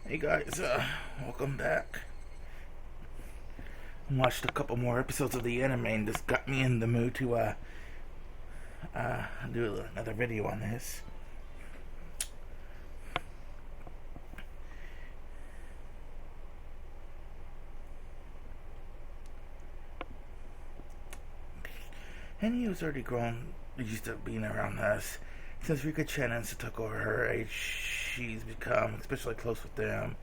Hey guys, welcome back. Watched a couple more episodes of the anime and this got me in the mood to do another video on this. Henry's already grown used to being around us. Since Rika Chenins took over her age, she's become especially close with them.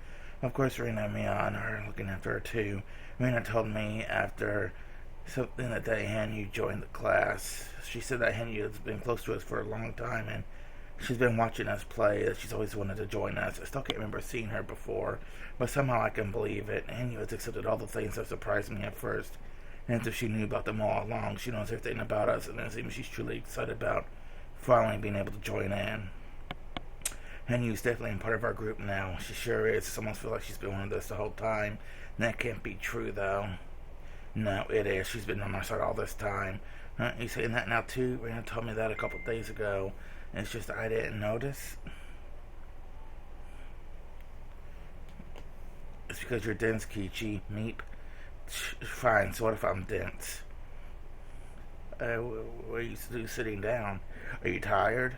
Of course, Rena and Mian are looking after her too. Rena told me after something that day Henry joined the class. She said that Henry has been close to us for a long time and she's been watching us play. She's always wanted to join us. I still can't remember seeing her before, but somehow I can believe it. Henry has accepted all the things that surprised me at first. And as if she knew about them all along, she knows everything about us, and it seems she's truly excited about finally being able to join in. Henyu's definitely part of our group now. She sure is. It almost feels like she's been with us the whole time. And that can't be true, though. No, it is. She's been on our side all this time. You saying that now, too? Rena told me that a couple days ago. And it's just I didn't notice. It's because you're dense, Kichi. Meep. Fine, so what if I'm dense? What are you sitting down? Are you tired?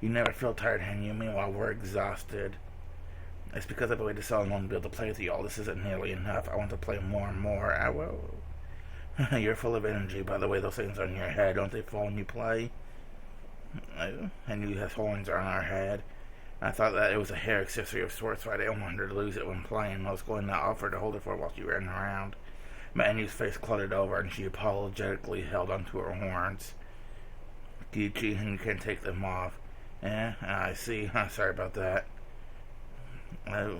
You never feel tired, Henry. Meanwhile, we're exhausted. It's because I've waited so long to be able to play with you all. This isn't nearly enough. I want to play more and more. I will. You're full of energy, by the way. Those things on your head, don't they fall when you play? Henry has horns on our head. I thought that it was a hair accessory of sorts, so I didn't want her to lose it when playing. I was going to offer to hold it for her while she ran around. But Annie's face cluttered over, and she apologetically held onto her horns. Kichi, and you can't take them off. I see. Sorry about that. Oh,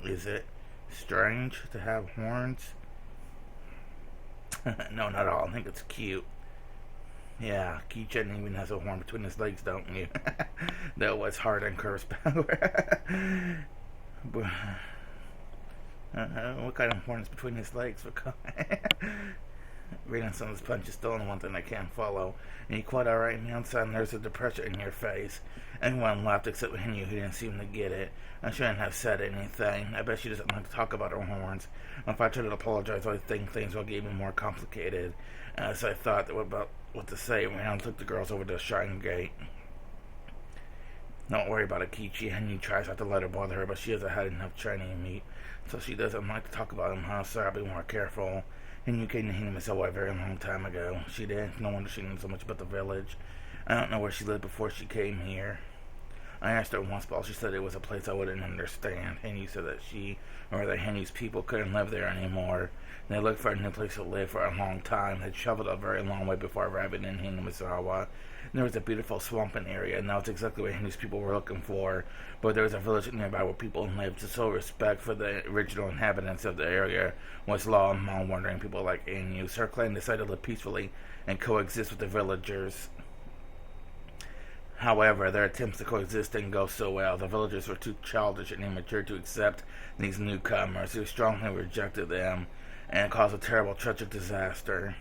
is it strange to have horns? No, not at all. I think it's cute. Yeah, Kichen even has a horn between his legs, don't you? That was hard and curves power. What kind of horn is between his legs? Reading some of his punches still in one thing I can't follow. And you quite alright, man, son? There's a depression in your face. Everyone laughed except Henry, who didn't seem to get it. I shouldn't have said anything. I bet she doesn't like to talk about her horns. If I try to apologize, I think things will get even more complicated. As I thought about what to say, Rhiannon took the girls over to the Shrine Gate. Don't worry about it, Kichi. Henry tries not to let her bother her, but she hasn't had enough training meat, so she doesn't like to talk about him, huh? So I'll be more careful. Henry came to him a very long time ago. She did. No wonder she knew so much about the village. I don't know where she lived before she came here. I asked her once, but all she said it was a place I wouldn't understand. Henry said that she, or that Henry's people, couldn't live there anymore. They looked for a new place to live for a long time. They'd traveled a very long way before arriving in Hinamizawa. There was a beautiful swamping area, and that was exactly what Henry's people were looking for. But there was a village nearby where people lived, so respect for the original inhabitants of the area was law among wandering people like Anu. Her clan decided to live peacefully and coexist with the villagers. However, their attempts to coexist didn't go so well. The villagers were too childish and immature to accept these newcomers, who strongly rejected them, and it caused a terrible, tragic disaster.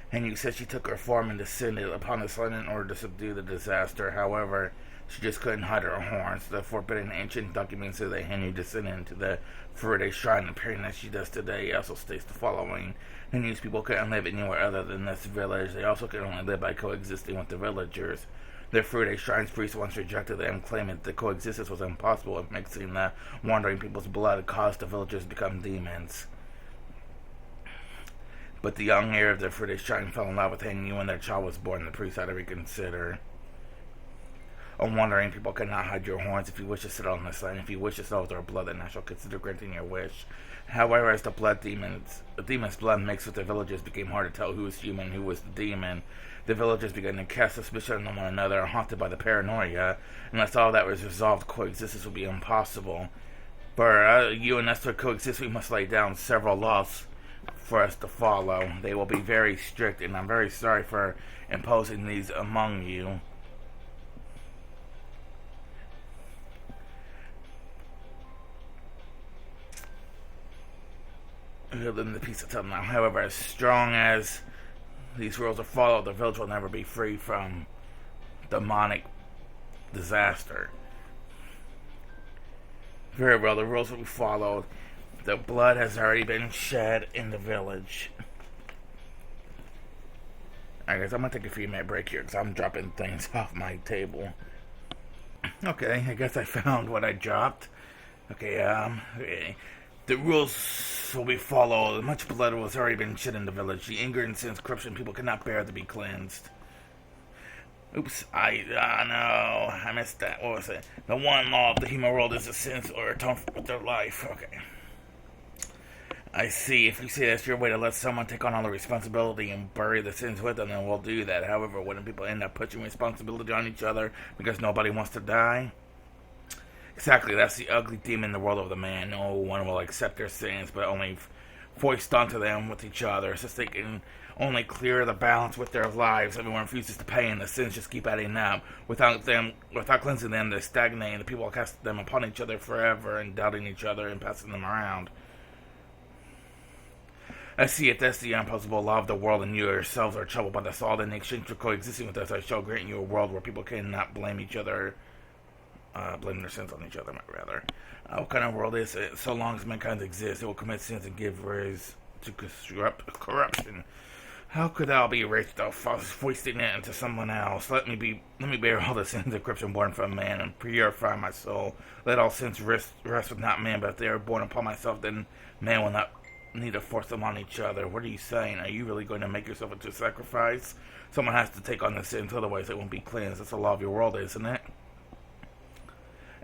Henry said she took her form and descended upon the sun in order to subdue the disaster. However, she just couldn't hide her horns. The forbidden ancient documents say that Henry descended into the Furude shrine, appearing as she does today. It also states the following: Henry's people couldn't live anywhere other than this village. They also could only live by coexisting with the villagers. The Furude shrine's priest once rejected them, claiming that the coexistence was impossible, and mixing the wandering people's blood caused the villagers to become demons. But the young heir of the Furude shrine fell in love with Henry when their child was born. The priest had to reconsider. A wandering people cannot hide your horns. If you wish to sit on this land, if you wish to settle with our blood, then I shall consider granting your wish. However, as the demon's blood mixed with the villagers, became hard to tell who was human and who was the demon. The villagers began to cast suspicion on one another, haunted by the paranoia. Unless all that was resolved, coexistence would be impossible. For you and us to coexist, we must lay down several laws for us to follow. They will be very strict, and I'm very sorry for imposing these among you. Then the piece of time now. However, as strong as these rules are followed, the village will never be free from demonic disaster. Very well, the rules will be followed. The blood has already been shed in the village. I guess I'm gonna take a few minute break here because I'm dropping things off my table. Okay, I guess I found what I dropped. Okay. The rules will be followed. Much blood has already been shed in the village. The anger and sin's corruption people cannot bear to be cleansed. Oops, no, I missed that. What was it? The one law of the human world is the sins or atone with their life. Okay. I see. If you say that's your way to let someone take on all the responsibility and bury the sins with them, then we'll do that. However, wouldn't people end up pushing responsibility on each other because nobody wants to die? Exactly, that's the ugly theme in the world of the man. No one will accept their sins, but only foist onto them with each other, since they can only clear the balance with their lives. Everyone refuses to pay, and the sins just keep adding up. Without cleansing them, they stagnate, and the people cast them upon each other forever, and doubting each other and passing them around. I see it. That's the impossible law of the world, and you yourselves are troubled by this all. In exchange for coexisting with us, I shall grant you a world where people cannot blame each other, blame their sins on each other, rather. What kind of world is it? So long as mankind exists, it will commit sins and give rise to corruption. How could thou be erased without foisting it into someone else? Let me bear all the sins of corruption born from man, and purify my soul. Let all sins rest with not man, but if they are born upon myself, then man will not need to force them on each other. What are you saying? Are you really going to make yourself into a sacrifice? Someone has to take on the sins, otherwise it won't be cleansed. That's the law of your world, isn't it?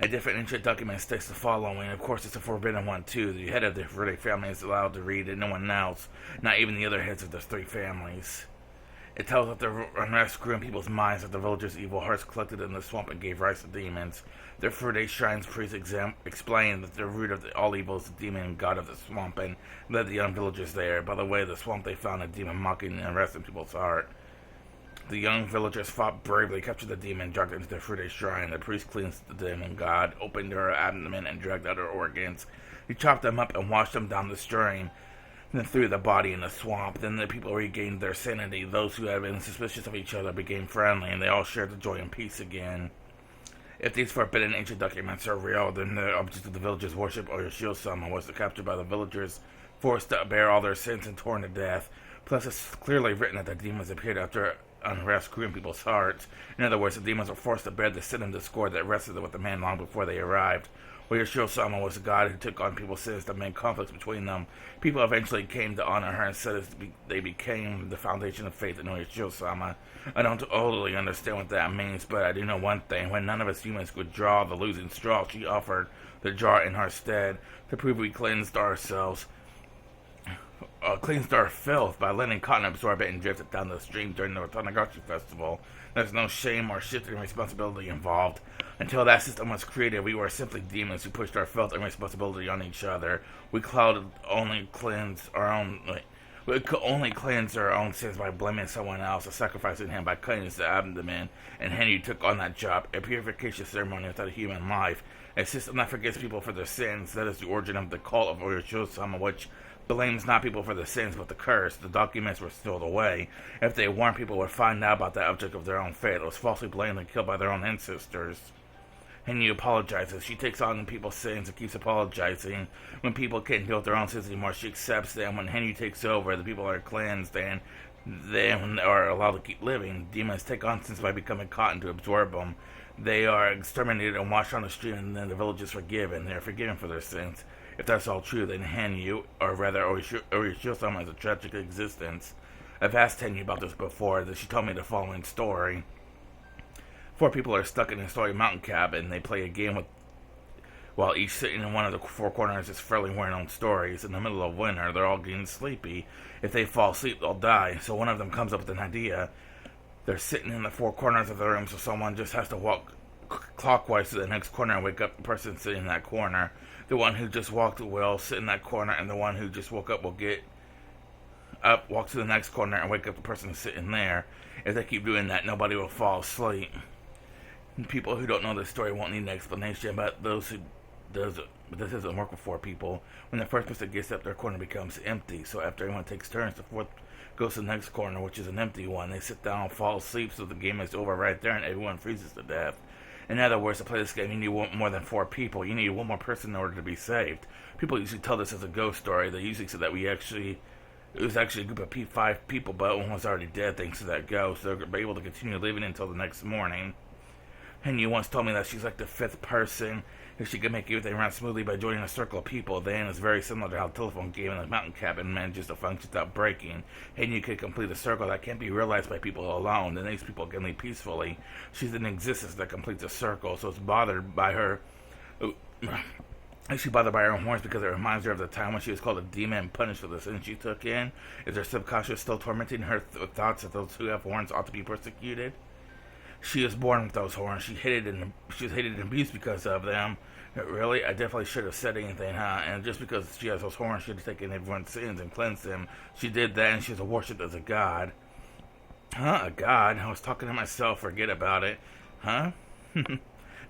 A different ancient document states the following. Of course, it's a forbidden one, too. The head of the Verde family is allowed to read it, no one else, not even the other heads of the three families. It tells that the unrest grew in people's minds, that the villagers' evil hearts collected in the swamp and gave rise to demons. Their Verde shrine's priests explained that the root of all evil is the demon god of the swamp, and led the young villagers there. By the way, the swamp they found a demon mocking and unrest in people's heart. The young villagers fought bravely, captured the demon, dragged it into the Verde shrine. The priest cleansed the demon god, opened her abdomen, and dragged out her organs. He chopped them up and washed them down the stream, then threw the body in the swamp. Then the people regained their sanity. Those who had been suspicious of each other became friendly, and they all shared the joy and peace again. If these forbidden ancient documents are real, then the object of the villagers' worship, or Yoshio-sama, was captured by the villagers, forced to bear all their sins and torn to death. Plus, it's clearly written that the demons appeared after unrest grew in people's hearts. In other words, the demons were forced to bear the sin and discord that rested with the man long before they arrived. Yoshio-sama was a god who took on people's sins to make conflicts between them. People eventually came to honor her and said they became the foundation of faith in Yoshio-sama. I don't totally understand what that means, but I do know one thing. When none of us humans could draw the losing straw, she offered to draw in our stead to prove we cleansed ourselves. Cleansed our filth by letting cotton absorb it and drift it down the stream during the Higurashi festival. There's no shame or shifting responsibility involved. Until that system was created, we were simply demons who pushed our filth and responsibility on each other. We could only cleanse our own sins by blaming someone else or sacrificing him by cutting his abdomen, and Henry took on that job, a purification ceremony without a human life. A system that forgives people for their sins. That is the origin of the cult of Yoshio-sama, which blames not people for the sins, but the curse. The documents were stowed away. If they weren't, people would find out about the object of their own fate. It was falsely blamed and killed by their own ancestors. Henry apologizes. She takes on people's sins and keeps apologizing. When people can't deal with their own sins anymore, she accepts them. When Henry takes over, the people are cleansed and they are allowed to keep living. Demons take on sins by becoming cotton to absorb them. They are exterminated and washed on the street, and then the village is forgiven. They are forgiven for their sins. If that's all true, then Henyu, or rather Yoshio-sama, has a tragic existence. I've asked Henyu about this before, that she told me the following story. 4 people are stuck in a story mountain cabin. They play a game while each sitting in one of the 4 corners is fairly well-known stories. In the middle of winter, they're all getting sleepy. If they fall asleep, they'll die. So one of them comes up with an idea. They're sitting in the 4 corners of the room, so someone just has to walk clockwise to the next corner and wake up the person sitting in that corner. The one who just walked will sit in that corner, and the one who just woke up will get up, walk to the next corner, and wake up the person sitting there. If they keep doing that, nobody will fall asleep. And people who don't know this story won't need an explanation, but those who does it. But this doesn't work with 4 people. When the first person gets up, their corner becomes empty. So after everyone takes turns, the 4th goes to the next corner, which is an empty one. They sit down and fall asleep, so the game is over right there, and everyone freezes to death. In other words, to play this game, you need more than 4 people. You need one more person in order to be saved. People usually tell this as a ghost story. They usually say that it was actually a group of 5 people, but one was already dead thanks to that ghost. So they're able to continue living until the next morning. And you once told me that she's like the 5th person, if she could make everything run smoothly by joining a circle of people. Then it's very similar to how the telephone game in the mountain cabin manages to function without breaking. And you could complete a circle that can't be realized by people alone, and these people can leave peacefully. She's an existence that completes a circle, so it's bothered by her. Actually bothered by her own horns because it reminds her of the time when she was called a demon and punished for the sin she took in. Is her subconscious still tormenting her with thoughts that those who have horns ought to be persecuted? She was born with those horns. She was hated and abused because of them. Really? I definitely should have said anything, huh? And just because she has those horns, she had taken everyone's sins and cleansed them. She did that, and she's worshipped as a god. Huh? A god? I was talking to myself. Forget about it. Huh?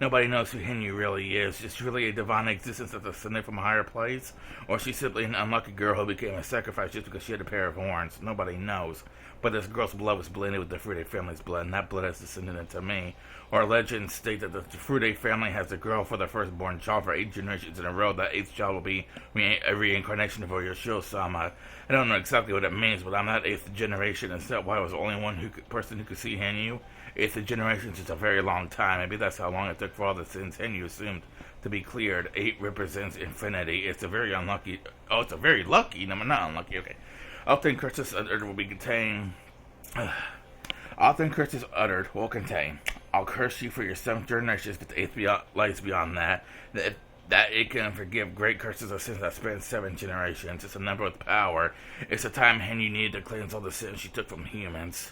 Nobody knows who Henry really is. Is she really a divine existence that's ascended from a higher place? Or is she simply an unlucky girl who became a sacrifice just because she had a pair of horns? Nobody knows. But this girl's blood was blended with the Frude family's blood, and that blood has descended into me. Or legends state that the Frude family has a girl for their firstborn child for 8 generations in a row. That 8th child will be a reincarnation of Yoshio-sama. I don't know exactly what it means, but I'm that 8th generation, and that's why I was the only person who could see Henyu. 8th generation is a very long time. Maybe that's how long it took for all the sins Henyu assumed to be cleared. 8 represents infinity. It's a very unlucky. Oh, it's a very lucky. No, not unlucky. Okay. Often curses uttered will be contained. Often curses uttered will contain. I'll curse you for your 7th generations, but the 8th lies beyond that. That it can forgive great curses of sins that span 7 generations. It's a number with power. It's a time Henyu needed to cleanse all the sins she took from humans.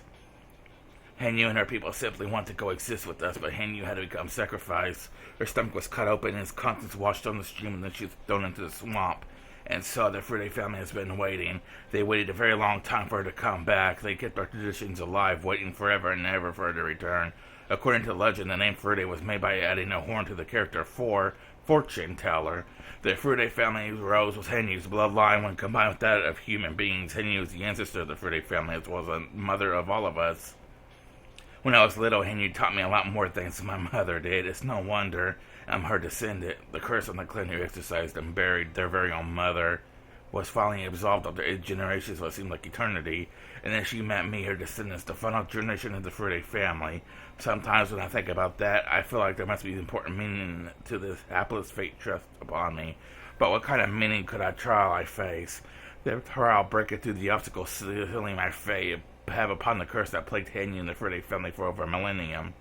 Henyu and her people simply want to coexist with us, but Henyu had to become sacrificed. Her stomach was cut open and his contents washed on the stream, and then she was thrown into the swamp. And so the Frude family has been waiting. They waited a very long time for her to come back. They kept our traditions alive, waiting forever and ever for her to return. According to legend, the name Frude was made by adding a horn to the character fortune teller. The Frude family rose with Henyu's bloodline when combined with that of human beings. Henyu is the ancestor of the Frude family, as well as the mother of all of us. When I was little, Henry taught me a lot more things than my mother did. It's no wonder I'm her descendant. The curse on the clan who exercised and buried their very own mother was finally absolved after 8 generations, what seemed like eternity. And then she met me, her descendants, the final generation of the Frude family. Sometimes when I think about that, I feel like there must be important meaning to this hapless fate thrust upon me. But what kind of meaning could I face? The trial breaking through the obstacles sealing my fate have upon the curse that plagued Henyu and the Frude family for over a millennium.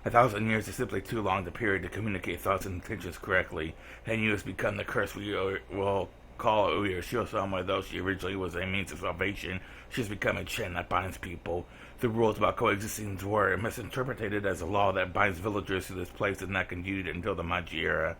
1,000 years is simply too long a period to communicate thoughts and intentions correctly. Henyu has become the curse we will call Yoshio-sama, though she originally was a means of salvation. She has become a chain that binds people. The rules about coexisting were misinterpreted as a law that binds villagers to this place and not continued until the Meiji era.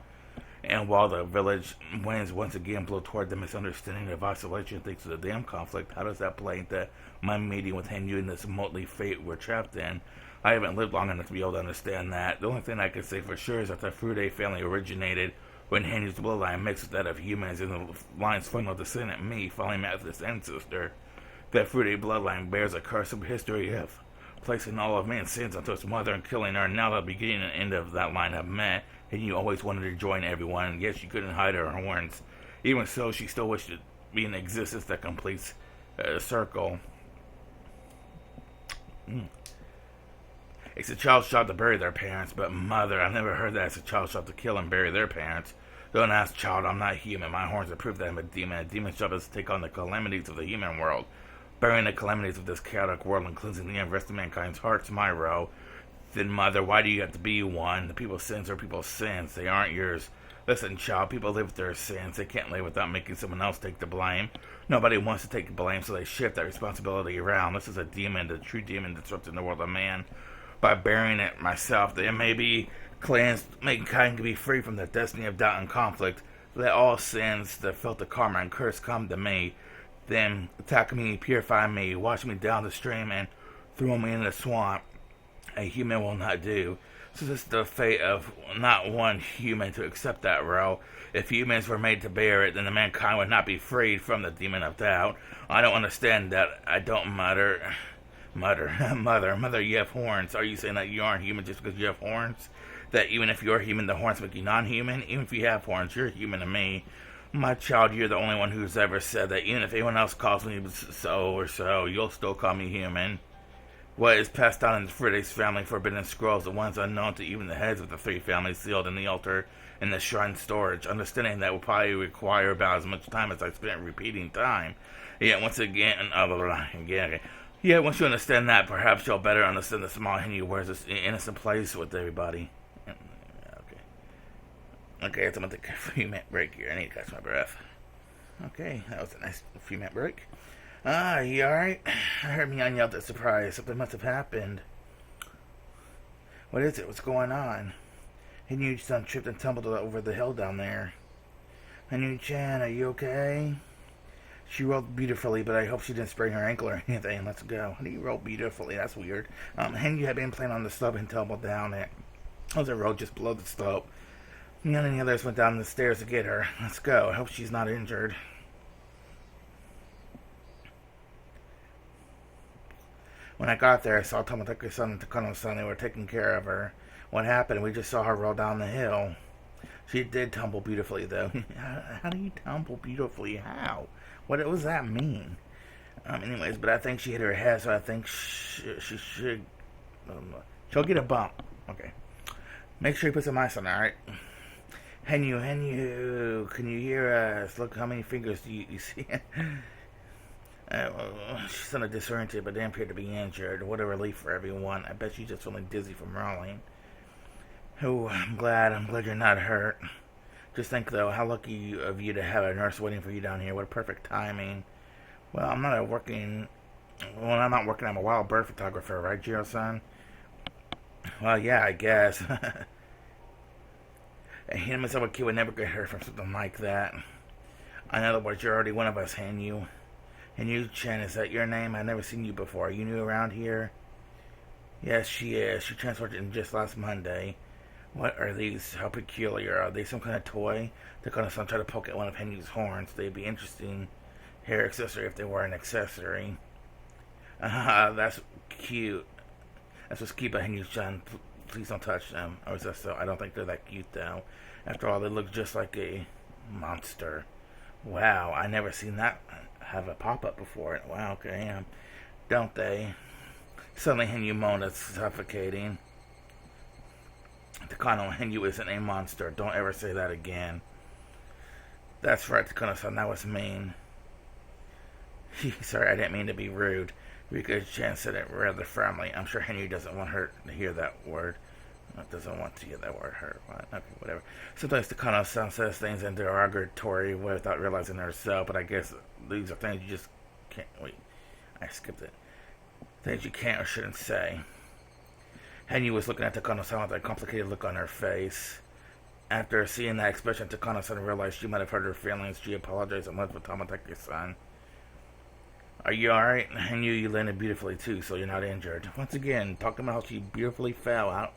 And while the village winds once again blow toward the misunderstanding of isolation thanks to the dam conflict, how does that play into my meeting with Henyu and this motley fate we're trapped in? I haven't lived long enough to be able to understand that. The only thing I can say for sure is that the Frude family originated when Henyu's bloodline mixed with that of humans, and the line's final descendant, me, finally met this ancestor. That Frude bloodline bears a curse of history of placing all of man's sins onto its mother and killing her. Now the beginning and end of that line have met, and you always wanted to join everyone. Yes, you couldn't hide her horns. Even so, she still wished to be an existence that completes a circle. It's a child's job to bury their parents, but mother, I've never heard that it's a child's job to kill and bury their parents. Don't ask, child, I'm not human. My horns have proved that I'm a demon. A demon's job is to take on the calamities of the human world. Burying the calamities of this chaotic world and cleansing the unrest of mankind's hearts, my row. Then, mother, why do you have to be one? The people's sins are people's sins. They aren't yours. Listen, child, people live with their sins. They can't live without making someone else take the blame. Nobody wants to take the blame, so they shift that responsibility around. This is a demon, the true demon disrupting the world of man. By burying it myself, there may be cleansed, mankind can be free from the destiny of doubt and conflict. Let all sins that felt the karma and curse come to me. Then attack me, purify me, wash me down the stream, and throw me in the swamp. A human will not do. So this is the fate of not one human to accept that role. If humans were made to bear it, then the mankind would not be freed from the demon of doubt. I don't understand that. I don't mutter. Mother, you have horns. Are you saying that you aren't human just because you have horns? That even if you're human, the horns make you non-human? Even if you have horns, you're human to me. My child, you're the only one who's ever said that. Even if anyone else calls me so or so, you'll still call me human. What is passed down in the Friday's family forbidden scrolls, the ones unknown to even the heads of the three families sealed in the altar in the shrine storage. Understanding that will probably require about as much time as I spent repeating time. Yet once again, again. Yeah, once you understand that, perhaps you'll better understand the small Hindu wears this innocent place with everybody. Okay, it's going to take a few minute break here. I need to catch my breath. Okay, that was a nice few minute break. You alright? I heard Mian yelled at surprise. Something must have happened. What is it? What's going on? Hinyu's son tripped and tumbled over the hill down there. Hinyu-chan, are you okay? She rolled beautifully, but I hope she didn't sprain her ankle or anything. Let's go. How do you roll beautifully? That's weird. Hinyu had been playing on the slope and tumbled down it. There was a road just below the slope. None of the others went down the stairs to get her. Let's go. I hope she's not injured. When I got there, I saw Tomotake's-san and Takano-san. They were taking care of her. What happened? We just saw her roll down the hill. She did tumble beautifully, though. How do you tumble beautifully? How? What does that mean? Anyways, but I think she hit her head, so I think she should... she'll get a bump. Okay. Make sure you put some ice on, alright? Hinyu, can you hear us? Look how many fingers do you see? She's sort of disoriented, but didn't appear to be injured. What a relief for everyone. I bet she's just feeling dizzy from rolling. Oh, I'm glad you're not hurt. Just think, though, how lucky of you to have a nurse waiting for you down here. What a perfect timing. Well, I'm not working. I'm a wild bird photographer, right, Jiro-san? Well, yeah, I guess. He himself a kid would never get hurt from something like that. In other words, you're already one of us, Hinyu. Hinyu-chan, is that your name? I've never seen you before. Are you new around here? Yes, she is. She transferred in just last Monday. What are these? How peculiar. Are they some kind of toy? They're going to try to poke at one of Hinyu's horns. They'd be interesting hair accessory if they were an accessory. That's cute. That's what's cute about Hinyu-chan. Please don't touch them. Or is that so? I don't think they're that cute, though. After all, they look just like a monster. Wow, I never seen that have a pop-up before. Wow, okay. Don't they? Suddenly, Hinyu moaned, it's suffocating. Takano, Hinyu isn't a monster. Don't ever say that again. That's right, Takano-san. That was mean. Sorry, I didn't mean to be rude. Rika-chan said it rather firmly. I'm sure Hinyu doesn't want her to hear that word. Doesn't want to hear that word. Okay, whatever. Sometimes Takano-san says things in derogatory way without realizing herself, but I guess these are things you just can't... Wait, I skipped it. Things you can't or shouldn't say. Hinyu was looking at Takano-san with a complicated look on her face. After seeing that expression, Takano-san realized she might have hurt her feelings. She apologized and left with Tomotake's-san. Are you alright? Hinyu, you landed beautifully too, so you're not injured. Once again, talking about how she beautifully fell out.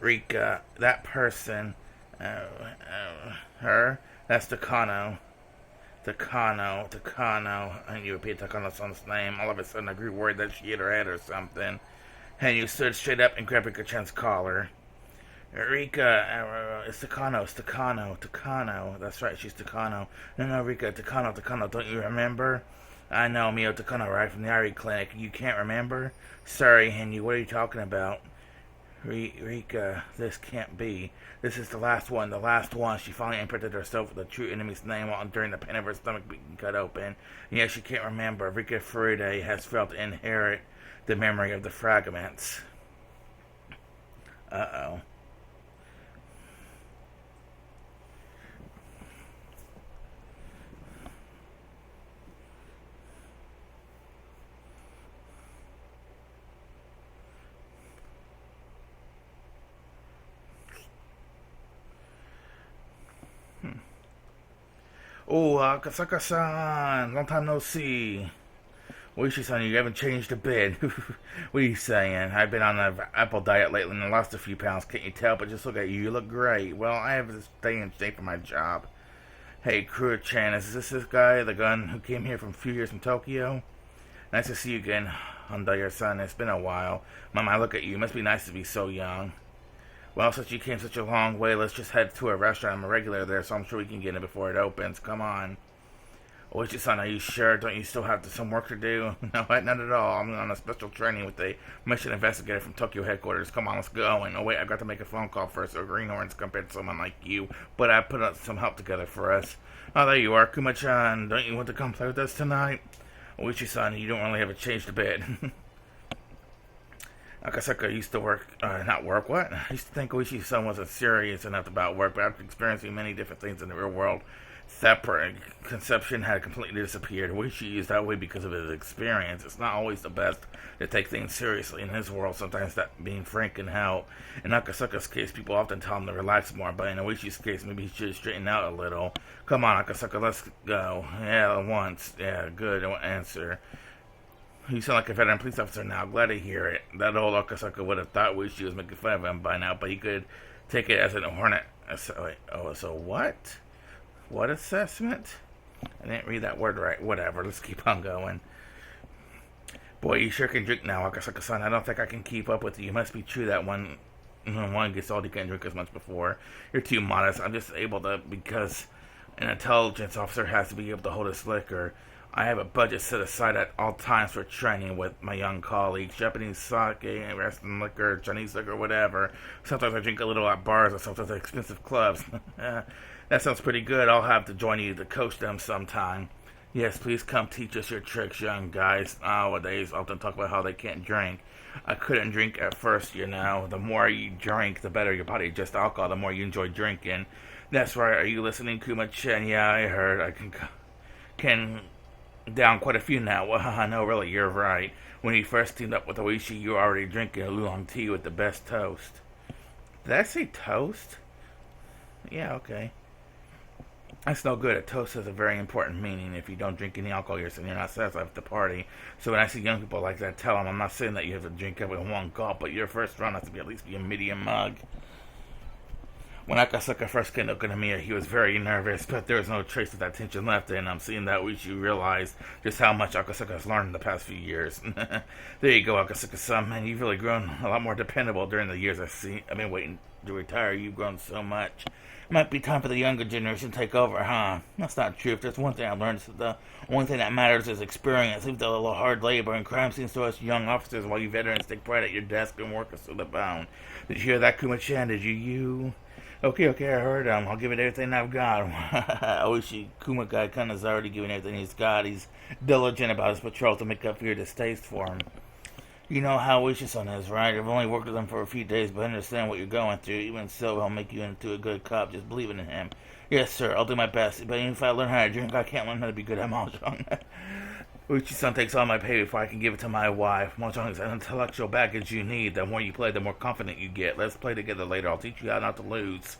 Rika, that person, her, that's Takano. And you repeat Takano-san's name. All of a sudden, I grew worried that she hit her head or something. And you stood straight up and grabbed Rika-chan's collar. Rika, it's Takano. That's right, she's Takano. No, Rika, Takano, don't you remember? I know, Mio Takano, right, from the Ari Clinic. You can't remember? Sorry, Hinyu, what are you talking about? Rika, this can't be. This is the last one. She finally imprinted herself with the true enemy's name during the pain of her stomach being cut open. And yet she can't remember. Rika Furude has failed to inherit the memory of the fragments. Uh-oh. Oh, Kasaka-san, long time no see. Oishi-san, you haven't changed a bit. What are you saying? I've been on an apple diet lately and I lost a few pounds. Can't you tell? But just look at you. You look great. Well, I have to stay in shape for my job. Hey, Kuro-chan, is this guy, the gun who came here from a few years from Tokyo? Nice to see you again, Honda, your son. It's been a while. Mama, look at you. It must be nice to be so young. Well, since you came such a long way, let's just head to a restaurant. I'm a regular there, so I'm sure we can get in before it opens. Come on. Oichi-san, are you sure? Don't you still have some work to do? No, not at all. I'm on a special training with a mission investigator from Tokyo headquarters. Come on, let's go. And oh wait, I've got to make a phone call first, or Greenhorns compared to someone like you. But I put some help together for us. Oh, there you are, Kuma-chan. Don't you want to come play with us tonight? Oichi-san, you don't really have it changed a bit. Akasaka used to work, not work, what? I used to think Oishi-san wasn't serious enough about work, but after experiencing many different things in the real world, that conception had completely disappeared. Oishi is that way because of his experience. It's not always the best to take things seriously in his world. Sometimes that being frank can help. In Akasaka's case, people often tell him to relax more, but in Oishi's case, maybe he should straighten out a little. Come on, Akasaka, let's go. Yeah, once. Yeah, good answer. You sound like a veteran police officer now. Glad to hear it. That old Akasaka would have thought Oishi was making fun of him by now, but he could take it as an hornet. So what? What assessment? I didn't read that word right. Whatever, let's keep on going. Boy, you sure can drink now, Akasaka-san. I don't think I can keep up with you. It must be true that one gets old, you can't drink as much before. You're too modest. I'm just able to, because an intelligence officer has to be able to hold his liquor. I have a budget set aside at all times for training with my young colleagues. Japanese sake, Western liquor, Chinese liquor, whatever. Sometimes I drink a little at bars or sometimes at expensive clubs. That sounds pretty good. I'll have to join you to coach them sometime. Yes, please come teach us your tricks, young guys. Nowadays, often talk about how they can't drink. I couldn't drink at first, you know. The more you drink, the better your body adjusts to alcohol, the more you enjoy drinking. That's right. Are you listening, Kuma-chan? Yeah, I heard. I can down quite a few now. Well, no, really, you're right. When you first teamed up with Oishi, you were already drinking a oolong tea with the best toast. Did I say toast? Yeah, okay. That's no good. A toast has a very important meaning. If you don't drink any alcohol, you're not satisfied with the party. So when I see young people like that, tell them I'm not saying that you have to drink every one gulp, but your first round has to be at least a medium mug. When Akasaka first came to Okamiya, he was very nervous, but there was no trace of that tension left, and I'm seeing that which you realize just how much Akasaka has learned in the past few years. There you go, Akasaka-san, man, you've really grown a lot more dependable during the years I've been waiting to retire. You've grown so much. It might be time for the younger generation to take over, huh? That's not true. If there's one thing I've learned, is the only thing that matters is experience. Leave the little hard labor and crime scenes to us young officers while you veterans take pride at your desk and work us to the bone. Did you hear that, Kuma-chan? Did you? Okay, I heard him. I'll give it everything I've got. Oishi Kuma guy kind of is already giving everything he's got. He's diligent about his patrol to make up for your distaste for him. You know how Oishi-san is, right? I've only worked with him for a few days, but I understand what you're going through. Even so, I'll make you into a good cop. Just believing in him. Yes, sir. I'll do my best. But even if I learn how to drink, I can't learn how to be good at mahjong. Oichi-san takes all my pay before I can give it to my wife. Mahjong is an intellectual baggage you need. The more you play, the more confident you get. Let's play together later. I'll teach you how not to lose.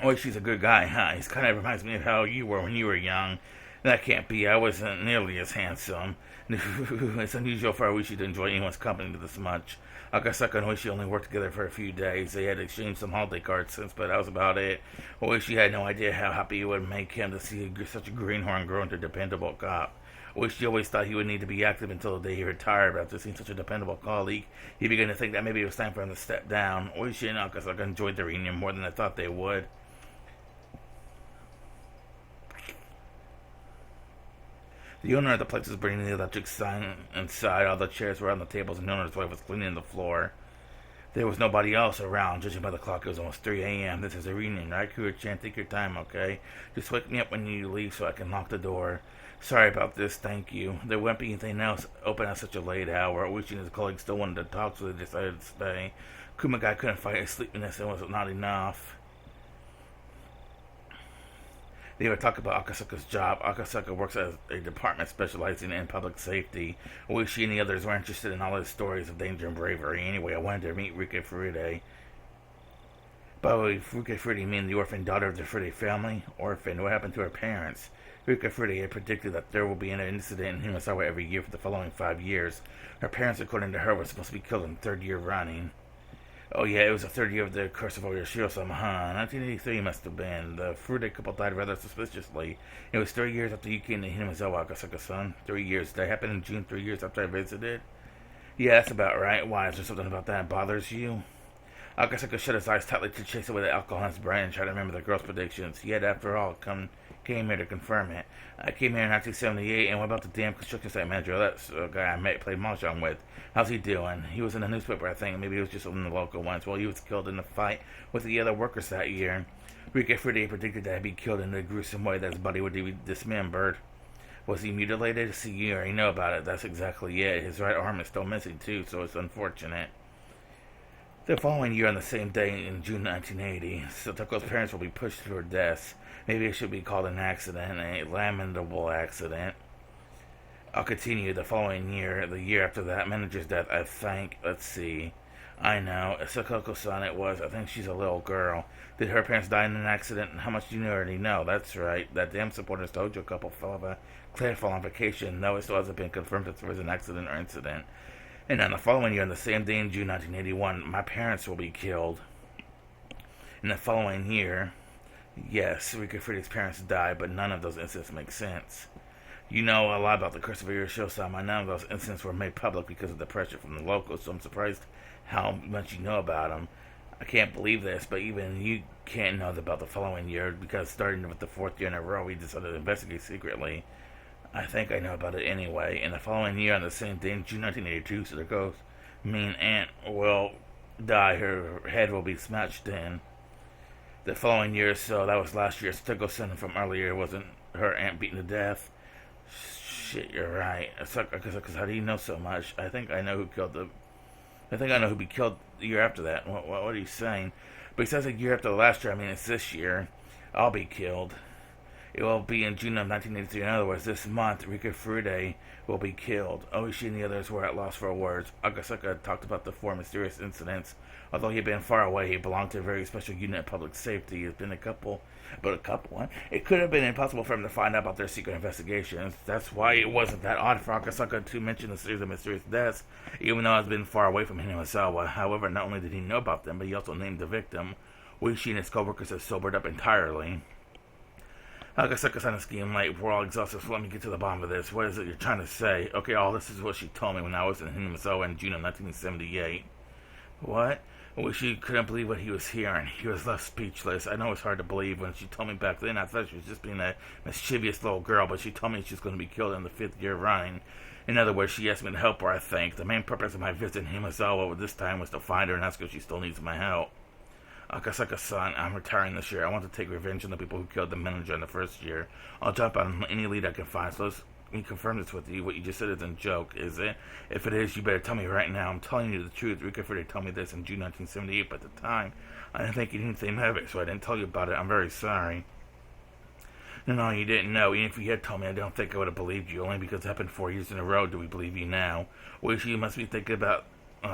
Oishi's a good guy, huh? He kind of reminds me of how you were when you were young. That can't be. I wasn't nearly as handsome. It's unusual for Oishi to enjoy anyone's company this much. Akasaka and Oishi only worked together for a few days. They had exchanged some holiday cards since, but that was about it. Oishi had no idea how happy it would make him to see such a greenhorn grow into a dependable cop. Oishi always thought he would need to be active until the day he retired, but after seeing such a dependable colleague, he began to think that maybe it was time for him to step down. Oishi and Akasaka enjoyed the reunion more than they thought they would. The owner of the place was bringing the electric sign inside. All the chairs were on the tables, and the owner's wife was cleaning the floor. There was nobody else around. Judging by the clock, it was almost 3 a.m. This is a reunion, right? Kura-chan, take your time, okay? Just wake me up when you leave so I can lock the door. Sorry about this, thank you. There wouldn't be anything else open at such a late hour. Oishi and his colleagues still wanted to talk, so they decided to stay. Kumagai couldn't fight his sleepiness, and it was not enough. They would talk about Akasaka's job. Akasaka works at a department specializing in public safety. Oishi and the others were interested in all his stories of danger and bravery. Anyway, I wanted to meet Rika Furude. By the way, Rika Furude means the orphan daughter of the Furude family. Orphan. What happened to her parents? Rika Furude had predicted that there will be an incident in Himasawa every year for the following 5 years. Her parents, according to her, were supposed to be killed in the 3rd year running. Oh yeah, it was the third year of the Curse of Higurashi-sama, huh? 1983 must have been. The Furude couple died rather suspiciously. It was 3 years after you came to Hinamizawa, Akasaka-san. 3 years. That happened in June, 3 years after I visited? Yeah, that's about right. Why, is there something about that bothers you? Akasaka shut his eyes tightly to chase away the alcohol in his brain and try to remember the girl's predictions. Yet, after all, came here to confirm it. I came here in 1978, and what about the damn construction site manager? That's a guy I met, played mahjong with. How's he doing? He was in the newspaper, I think. Maybe he was just in the local ones. Well, he was killed in a fight with the other workers that year. Rika Friday predicted that he'd be killed in a gruesome way, that his body would be dismembered. Was he mutilated? See, you already know about it. That's exactly it. His right arm is still missing, too, so it's unfortunate. The following year, on the same day in June 1980, Satoko's parents will be pushed to her deaths. Maybe it should be called an accident, a lamentable accident. I'll continue. The following year, the year after that manager's death, I think. Let's see. I know. Sakoko-san it was. I think she's a little girl. Did her parents die in an accident? How much do you already know? That's right. That damn supporters dojo couple fell off a cliff while on vacation. No, it still hasn't been confirmed if there was an accident or incident. And on the following year, on the same day in June 1981, my parents will be killed. In the following year, yes, Rika Friday's parents died, but none of those incidents make sense. You know a lot about the Curse of Higurashi-sama. None of those incidents were made public because of the pressure from the locals, so I'm surprised how much you know about them. I can't believe this, but even you can't know about the following year, because starting with the fourth year in a row, we decided to investigate secretly. I think I know about it anyway. In the following year, on the same day, in June 1982, so there goes. Mean aunt will die. Her head will be smashed in. The following year, so that was last year. Stego-san from earlier wasn't her aunt beaten to death. Shit, you're right. Because how do you know so much? I think I know who killed the. I think I know who be killed the year after that. What are you saying? But he says a year after the last year. I mean, it's this year. I'll be killed. It will be in June of 1983. In other words, this month, Rika Furude will be killed. Oishi and the others were at loss for words. Akasaka talked about the 4 mysterious incidents. Although he had been far away, he belonged to a very special unit of public safety. He has been a couple, huh? It could have been impossible for him to find out about their secret investigations. That's why it wasn't that odd for Akasaka to mention the series of mysterious deaths, even though it's been far away from Hinamizawa. However, not only did he know about them, but he also named the victim. Oishi and his co-workers have sobered up entirely. Akasaka-san is getting late. We're all exhausted, so let me get to the bottom of this. What is it you're trying to say? Okay, all this is what she told me when I was in Hinamizawa in June of 1978. What? Well, she couldn't believe what he was hearing. He was left speechless. I know it's hard to believe. When she told me back then, I thought she was just being a mischievous little girl, but she told me she was going to be killed in the 5th year running. In other words, she asked me to help her, I think. The main purpose of my visit in Hinamizawa this time was to find her and ask her if she still needs my help. Akasaka-san, I'm retiring this year. I want to take revenge on the people who killed the manager in the first year. I'll jump on any lead I can find, so let me confirm this with you. What you just said isn't a joke, is it? If it is, you better tell me right now. I'm telling you the truth. Rika Furude told me this in June 1978, but at the time, I didn't think you didn't think of it, so I didn't tell you about it. I'm very sorry. No, you didn't know. Even if you had told me, I don't think I would have believed you. Only because it happened 4 years in a row do we believe you now. Well, you must be thinking about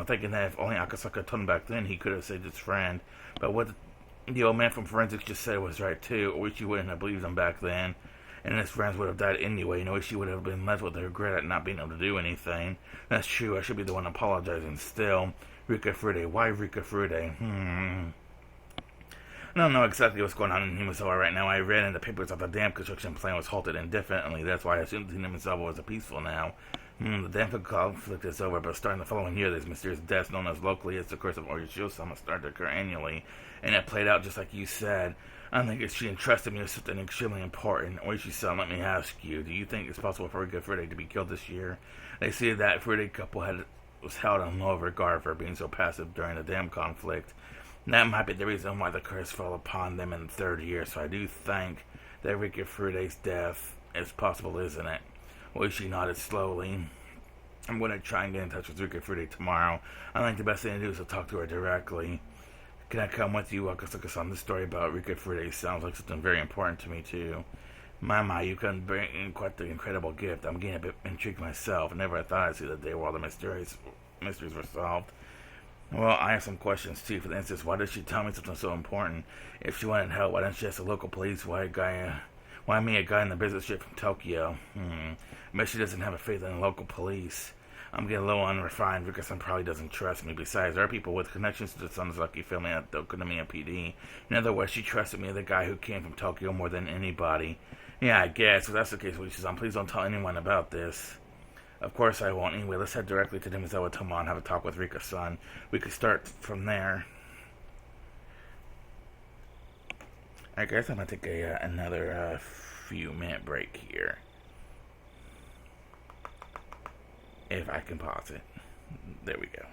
thinking that if only Akasaka told him back then, he could have saved his friend. But what the old man from forensics just said was right, too. I wish you wouldn't have believed him back then. And his friends would have died anyway. I wish he would have been left with the regret at not being able to do anything. That's true. I should be the one apologizing still. Rika Furude. Why Rika Furude? I don't know exactly what's going on in Hinamizawa right now. I read in the papers that the dam construction plan was halted indefinitely. That's why I assumed Hinamizawa was peaceful now. The dam conflict is over, but starting the following year, there's mysterious deaths known as locally as the Curse of Higurashi-sama started to occur annually. And it played out just like you said. I think she entrusted me with something extremely important. Oishi-san, let me ask you, do you think it's possible for Rika Furude to be killed this year? They say that Furude couple was held in low regard for being so passive during the dam conflict. And that might be the reason why the curse fell upon them in the 3rd year, so I do think that Rika Furude's death is possible, isn't it? Oishi nodded slowly. I'm going to try and get in touch with Rika Furude tomorrow. I think the best thing to do is to talk to her directly. Can I come with you, Akasaka-san? This story about Rika Furude sounds like something very important to me, too. My, you can bring in quite the incredible gift. I'm getting a bit intrigued myself. I never thought I'd see the day where all the mysteries were solved. Well, I have some questions, too. For instance, why did she tell me something so important? If she wanted help, why didn't she ask the local police? Why me, a guy in the business trip from Tokyo? Maybe she doesn't have a faith in the local police. I'm getting a little unrefined because some probably doesn't trust me. Besides, there are people with connections to the Sonozaki family at the Okonomiya PD. In other words, she trusted me, the guy who came from Tokyo, more than anybody. Yeah, I guess. If that's the case, she says, please don't tell anyone about this. Of course I won't. Anyway, let's head directly to Demizawa Toma and have a talk with Rika-san. We could start from there. I guess I'm going to take another few minute break here. If I can pause it. There we go.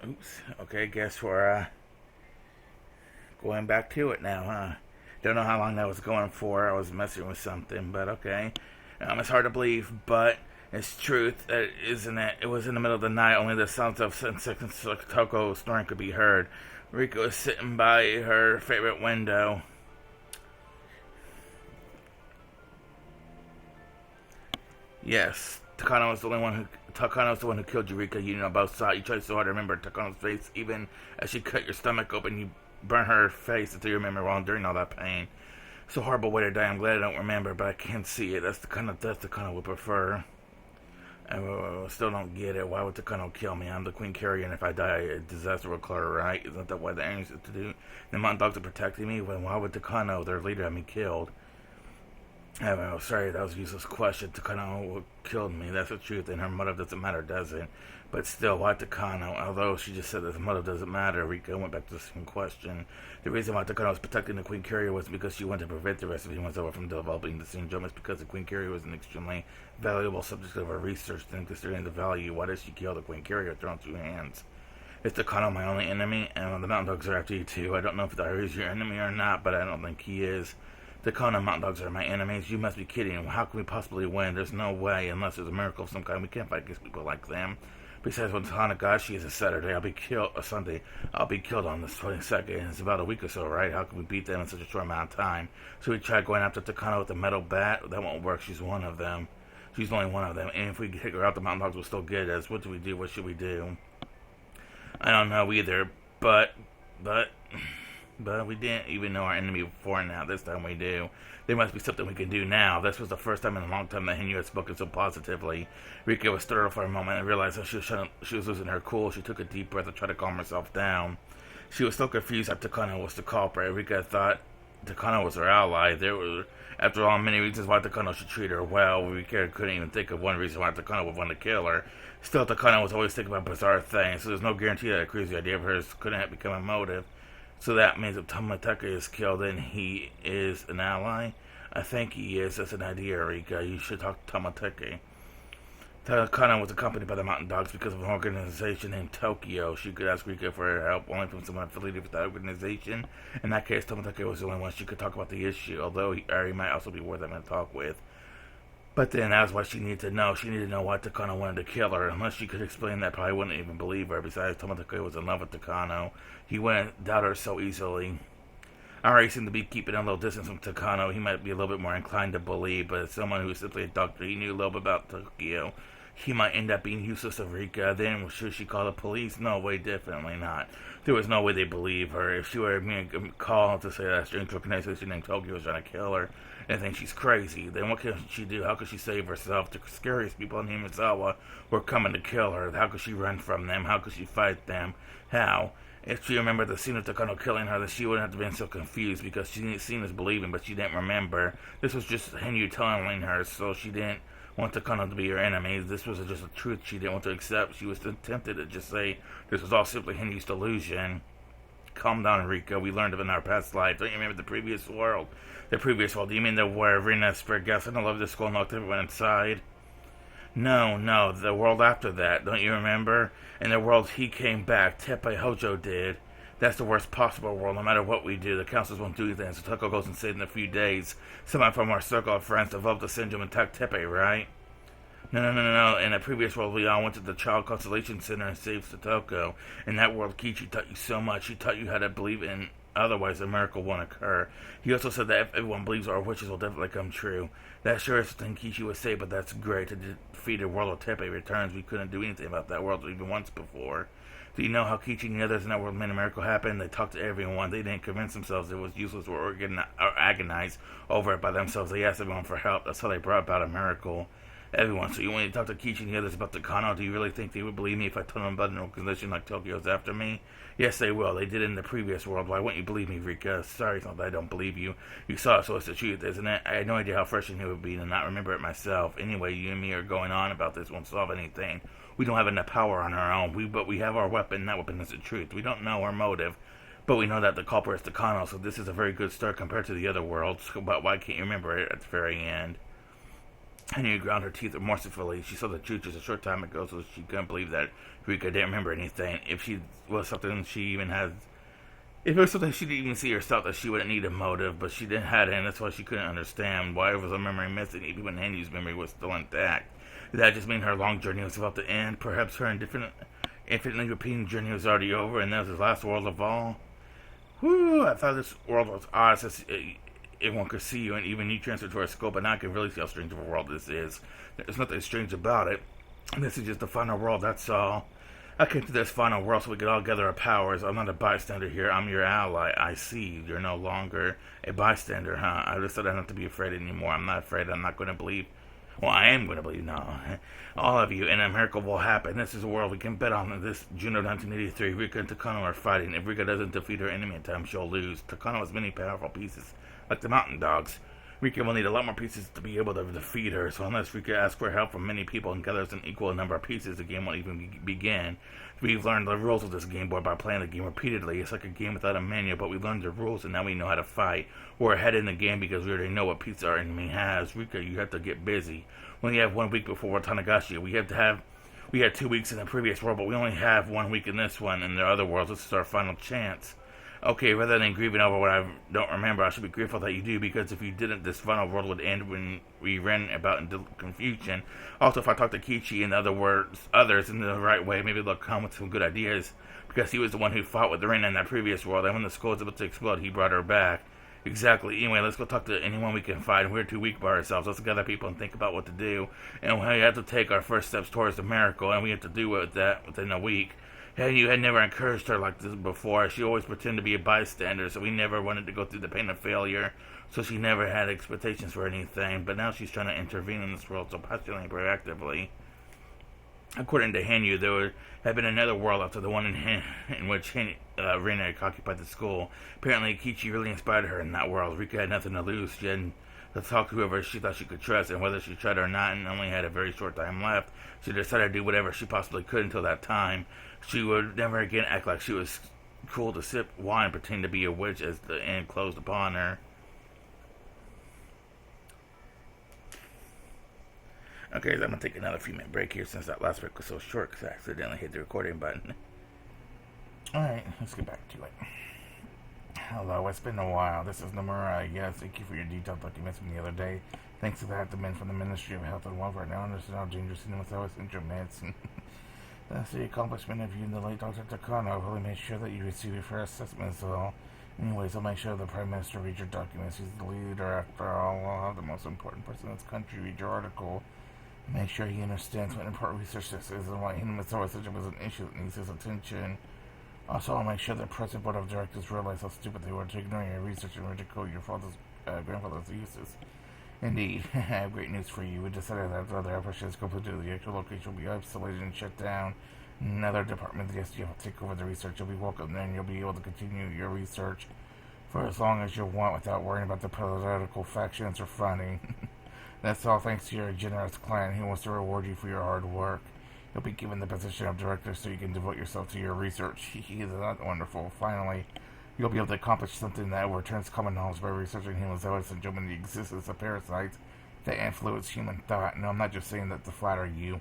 Oops. Okay, guess we're going back to it now, huh? Don't know how long that was going for. I was messing with something, but okay. It's hard to believe, but it's truth, isn't it? It was in the middle of the night. Only the sounds of Toko snoring could be heard. Rika was sitting by her favorite window. Yes, Takano was the one who killed Eureka. You know, both sides. You tried so hard to remember Takano's face, even as she cut your stomach open. You burnt her face until you remember wrong during all that pain. It's a horrible way to die. I'm glad I don't remember, but I can't see it. That's the kind of death Takano would prefer. I still don't get it. Why would Takano kill me? I'm the Queen Carrier, and if I die, a disaster will occur, right? Isn't that what the enemies have to do? The mountain dogs are protecting me. Well, why would Takano, their leader, have me killed? Oh, sorry, that was a useless question. Takano killed me. That's the truth, and her motive doesn't matter, does it? But still, why Takano? Although she just said that the motive doesn't matter, Rika went back to the same question. The reason why Takano was protecting the Queen Carrier was because she wanted to prevent the rest of humans over from developing the syndrome. It's because the Queen Carrier was an extremely valuable subject of her research, and considering the value, why did she kill the Queen Carrier with her own two hands? Is Takano my only enemy? And the mountain dogs are after you too. I don't know if Dairi is your enemy or not, but I don't think he is. The Kona mountain dogs are my enemies. You must be kidding. How can we possibly win? There's no way, unless there's a miracle of some kind. We can't fight against people like them. Besides, when Higurashi is a Saturday, I'll be killed. A Sunday, I'll be killed on this 22nd. It's about a week or so, right? How can we beat them in such a short amount of time? So we tried going after Takano with the metal bat. That won't work. She's one of them. She's only one of them. And if we take her out, the mountain dogs will still get us. What do we do? What should we do? I don't know either. But But we didn't even know our enemy before now. This time we do. There must be something we can do now. This was the first time in a long time that Henry had spoken so positively. Rika was startled for a moment and realized that she was losing her cool. She took a deep breath and tried to calm herself down. She was so confused that Takano was the culprit. Rika thought Takano was her ally. There were, after all, many reasons why Takano should treat her well. Rika couldn't even think of one reason why Takano would want to kill her. Still, Takano was always thinking about bizarre things, so there's no guarantee that a crazy idea of hers couldn't have become a motive. So that means if Tomatake is killed, then he is an ally? I think he is. That's an idea, Rika. You should talk to Tomatake. Takano was accompanied by the Mountain Dogs because of an organization named Tokyo. She could ask Rika for help only from someone affiliated with that organization. In that case, Tomatake was the only one she could talk about the issue, although he might also be worth having to talk with. But then that's what she needed to know. She needed to know why Takano wanted to kill her. Unless she could explain that, probably wouldn't even believe her. Besides, Tomatake was in love with Takano. He wouldn't doubt her so easily. I already seemed to be keeping a little distance from Takano. He might be a little bit more inclined to believe, but as someone who is simply a doctor, he knew a little bit about Tokyo. He might end up being useless to Rika. Then, should she call the police? No way, definitely not. There was no way they believe her. If she were to call to say that a strange organization named Tokyo was trying to kill her and think she's crazy, then what can she do? How could she save herself? The scariest people in Himizawa were coming to kill her. How could she run from them? How could she fight them? How? If she remembered the scene of Takano killing her, then she wouldn't have been so confused because she seen is believing, but she didn't remember. This was just Henry telling her, so she didn't want Takano to be her enemy. This was just a truth she didn't want to accept. She was tempted to just say this was all simply Henry's delusion. Calm down, Rika. We learned of it in our past life. Don't you remember the previous world? The previous world? Do you mean the where Rina spread gas in the love of the school and locked everyone inside? No, the world after that. Don't you remember? In the world he came back, Teppei Hojo did. That's the worst possible world. No matter what we do, the councils won't do anything. So Toko goes and said in a few days, someone from our circle of friends developed the syndrome and attacked Teppei, right? No. In the previous world, we all went to the Child Constellation Center and saved Satoko. In that world, Kichi taught you so much. He taught you how to believe in otherwise a miracle won't occur. He also said that if everyone believes, our wishes will definitely come true. That sure is something Kichi would say, but that's great. To defeat a world of Teppei returns, we couldn't do anything about that world even once before. Do you know how Kichi and the others in that world made a miracle happen? They talked to everyone. They didn't convince themselves it was useless or agonize over it by themselves. They asked everyone for help. That's how they brought about a miracle. Everyone. So you want to talk to Kichi and the others about Takano? Do you really think they would believe me if I told them about an organization like Tokyo's after me? Yes, they will. They did it in the previous world. Why wouldn't you believe me, Rika? Sorry, it's not that I don't believe you. You saw it, so it's the truth, isn't it? I had no idea how frustrating it would be to not remember it myself. Anyway, you and me are going on about this won't solve anything. We don't have enough power on our own. But we have our weapon. That weapon is the truth. We don't know our motive, but we know that the culprit is Takano, so this is a very good start compared to the other worlds. But why can't you remember it at the very end? Henry ground her teeth remorsefully. She saw the truth just a short time ago, so she couldn't believe that Rika didn't remember anything. If it was something she didn't even see herself, that she wouldn't need a motive, but she didn't have it, and that's why she couldn't understand why was her memory missing, even when Henry's memory was still intact. Did that just mean her long journey was about to end? Perhaps her infinitely repeating journey was already over, and that was his last world of all? Whew, I thought this world was odd, since everyone could see you, and even you transferred to our scope, but now I can really see how strange of a world this is. There's nothing strange about it. This is just the final world, that's all. I came to this final world so we could all gather our powers. I'm not a bystander here, I'm your ally. I see, you're no longer a bystander, huh? I just said I don't have to be afraid anymore. I'm not afraid, I'm not going to believe. Well, I am going to believe now. All of you, and a miracle will happen. This is a world we can bet on. This June of 1983, Rika and Takano are fighting. If Rika doesn't defeat her enemy in time, she'll lose. Takano has many powerful pieces, like the Mountain Dogs. Rika will need a lot more pieces to be able to defeat her, so unless Rika asks for help from many people and gathers an equal number of pieces, the game won't even begin. We've learned the rules of this game board by playing the game repeatedly. It's like a game without a manual, but we learned the rules and now we know how to fight. We're ahead in the game because we already know what pieces our enemy has. Rika, you have to get busy. We only have 1 week before Tanagashi. We had 2 weeks in the previous world, but we only have 1 week in this one. In the other worlds, this is our final chance. Okay, rather than grieving over what I don't remember, I should be grateful that you do, because if you didn't, this final world would end when we ran about in confusion. Also, if I talk to Kichi and others in the right way, maybe they'll come with some good ideas, because he was the one who fought with the Rin in that previous world, and when the skull was about to explode, he brought her back. Exactly. Anyway, let's go talk to anyone we can find. We're too weak by ourselves. Let's gather people and think about what to do. And we have to take our first steps towards the miracle, and we have to do that within a week. Hanyu had never encouraged her like this before. She always pretended to be a bystander, so we never wanted to go through the pain of failure. So she never had expectations for anything. But now she's trying to intervene in this world so passionately and proactively. According to Hanyu, there had been another world after the one in which Rina had occupied the school. Apparently, Kichi really inspired her in that world. Rika had nothing to lose. She had to talk to whoever she thought she could trust, and whether she tried or not, and only had a very short time left, she decided to do whatever she possibly could until that time. She would never again act like she was cool to sip wine and pretend to be a witch as the end closed upon her. Okay, so I'm going to take another few minute break here since that last break was so short because I accidentally hit the recording button. Alright, let's get back to it. Hello, it's been a while. This is Nomura. Yes, thank you for your detailed documents from the other day. Thanks to that, the men from the Ministry of Health and Welfare now understand how dangerous cinematography is instruments. That's the accomplishment of you and the late Dr. Takano. Really make sure that you receive your fair assessment, so anyways, I'll make sure the Prime Minister reads your documents. He's the leader after all. I'll have the most important person in this country read your article. Make sure he understands what important research this is and why cinematography was an issue that needs his attention. Also, I'll make sure the present board of directors realize how stupid they were to ignore your research and ridicule your grandfather's uses. Indeed, I have great news for you. We decided that after other operations completed, the actual location will be isolated and shut down. Another department, the SDF, will take over the research. You'll be welcome there, and you'll be able to continue your research for as long as you want without worrying about the political factions or funding. That's all thanks to your generous client who wants to reward you for your hard work. You'll be given the position of director so you can devote yourself to your research. Isn't that wonderful? Finally, you'll be able to accomplish something that returns common knowledge by researching hemozoites and jumping the existence of parasites that influence human thought. No, I'm not just saying that to flatter you.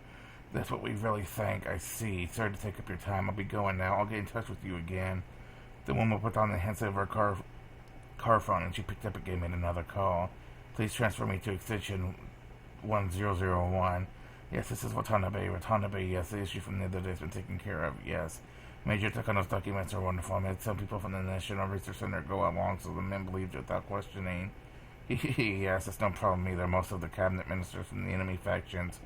That's what we really think. I see. Sorry to take up your time. I'll be going now. I'll get in touch with you again. The woman put on the handset of her car phone and she picked up again and made another call. Please transfer me to extension 1001. Yes, this is Watanabe. Watanabe, yes, the issue from the other day has been taken care of. Yes. Major Takano's documents are wonderful. I made some people from the National Research Center go along so the men believed it without questioning. Yes, it's no problem either. Most of the cabinet ministers from the enemy factions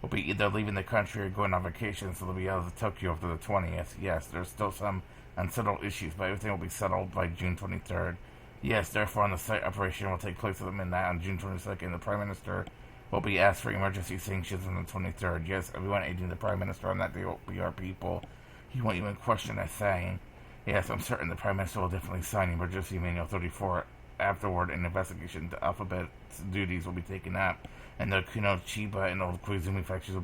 will be either leaving the country or going on vacation, so they'll be out of Tokyo after the 20th. Yes, there's still some unsettled issues, but everything will be settled by June 23rd. Yes, therefore, on the site operation will take place at midnight on June 22nd. The Prime Minister will be asked for emergency sanctions on the 23rd. Yes, everyone aiding the Prime Minister on that day will be our people. He won't even question a thing. Yes, I'm certain the Prime Minister will definitely sign Emergency Manual 34. Afterward, an investigation into Alphabet's duties will be taken up, and the Kuno, Chiba, and Old Koizumi factions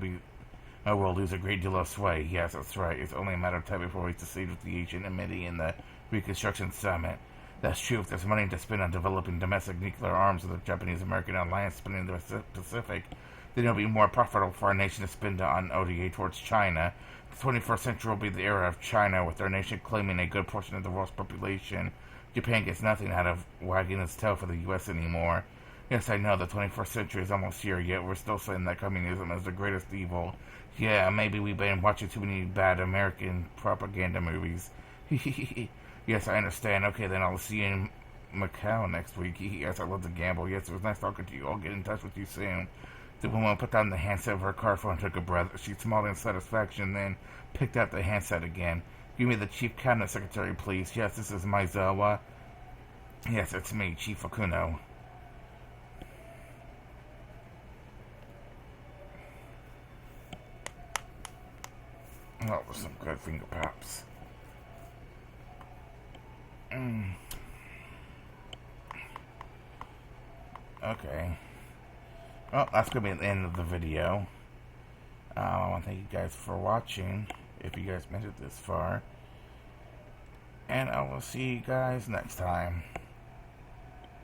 will lose a great deal of sway. Yes, that's right. It's only a matter of time before we succeed with the Asian Committee and the Reconstruction Summit. That's true. If there's money to spend on developing domestic nuclear arms with the Japanese-American alliance spending the Pacific, then it'll be more profitable for our nation to spend on ODA towards China. The 21st century will be the era of China, with our nation claiming a good portion of the world's population. Japan gets nothing out of wagging its tail for the U.S. anymore. Yes, I know, the 21st century is almost here, yet we're still saying that communism is the greatest evil. Yeah, maybe we've been watching too many bad American propaganda movies. Yes, I understand. Okay, then I'll see you in Macau next week. Yes, I love to gamble. Yes, it was nice talking to you. I'll get in touch with you soon. The woman put down the handset of her car phone and took a breath. She smiled in satisfaction, then picked up the handset again. Give me the Chief Cabinet Secretary, please. Yes, this is Maizawa. Yes, it's me, Chief Okuno. Oh, some good finger pops. Okay. Well, that's going to be the end of the video. I want to thank you guys for watching, if you guys made it this far. And I will see you guys next time.